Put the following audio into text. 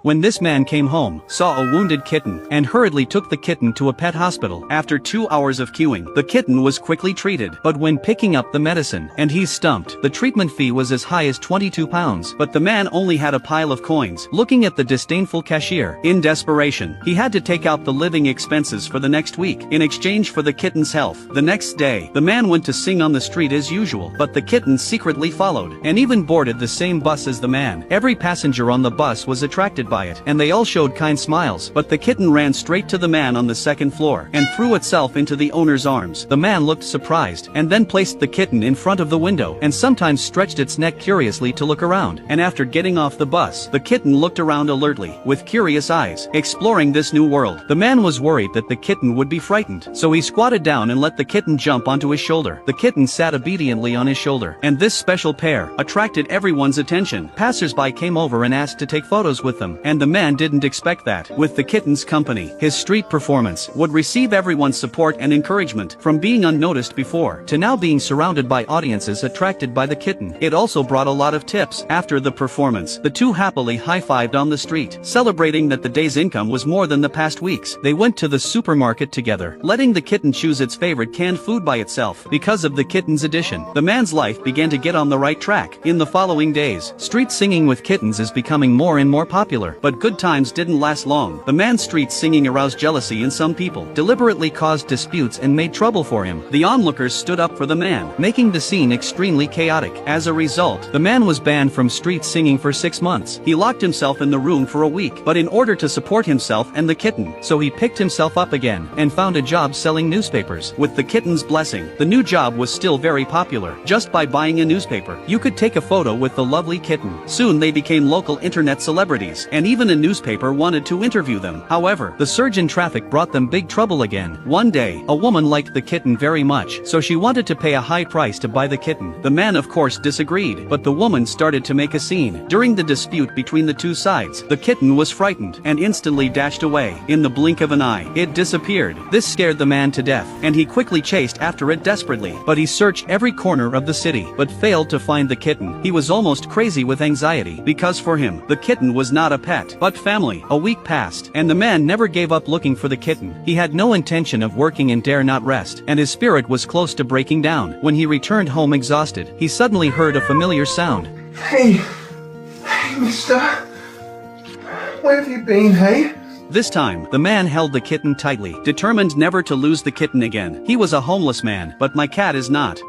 When this man came home, saw a wounded kitten, and hurriedly took the kitten to a pet hospital. After 2 hours of queuing, the kitten was quickly treated, but when picking up the medicine, and he's stumped, the treatment fee was as high as £22, but the man only had a pile of coins. Looking at the disdainful cashier, in desperation, he had to take out the living expenses for the next week, in exchange for the kitten's health. The next day, the man went to sing on the street as usual, but the kitten secretly followed, and even boarded the same bus as the man. Every passenger on the bus was attracted by it, and they all showed kind smiles, but the kitten ran straight to the man on the second floor, and threw itself into the owner's arms. The man looked surprised, and then placed the kitten in front of the window, and sometimes stretched its neck curiously to look around, and after getting off the bus, the kitten looked around alertly, with curious eyes, exploring this new world. The man was worried that the kitten would be frightened, so he squatted down and let the kitten jump onto his shoulder. The kitten sat obediently on his shoulder, and this special pair attracted everyone's attention. Passers-by came over and asked to take photos with them, and the man didn't expect that. With the kitten's company, his street performance would receive everyone's support and encouragement, from being unnoticed before, to now being surrounded by audiences attracted by the kitten. It also brought a lot of tips. After the performance, the two happily high-fived on the street, celebrating that the day's income was more than the past week's. They went to the supermarket together, letting the kitten choose its favorite canned food by itself. Because of the kitten's addition, the man's life began to get on the right track. In the following days, street singing with kittens is becoming more and more popular, but good times didn't last long. The man's street singing aroused jealousy in some people, deliberately caused disputes and made trouble for him. The onlookers stood up for the man, making the scene extremely chaotic. As a result, the man was banned from street singing for 6 months. He locked himself in the room for a week, but in order to support himself and the kitten, so he picked himself up again, and found a job selling newspapers. With the kitten's blessing, the new job was still very popular. Just by buying a newspaper, you could take a photo with the lovely kitten. Soon they became local internet celebrities, and even a newspaper wanted to interview them. However, the surge in traffic brought them big trouble again. One day, a woman liked the kitten very much, so she wanted to pay a high price to buy the kitten. The man of course disagreed, but the woman started to make a scene. During the dispute between the two sides, the kitten was frightened, and instantly dashed away. In the blink of an eye, it disappeared. This scared the man to death, and he quickly chased after it desperately. But he searched every corner of the city, but failed to find the kitten. He was almost crazy with anxiety, because for him, the kitten was not a pet, but family. A week passed, and the man never gave up looking for the kitten. He had no intention of working and dare not rest, and his spirit was close to breaking down. When he returned home exhausted, he suddenly heard a familiar sound. Hey, mister. Where have you been, hey? This time, the man held the kitten tightly, determined never to lose the kitten again. He was a homeless man, but my cat is not.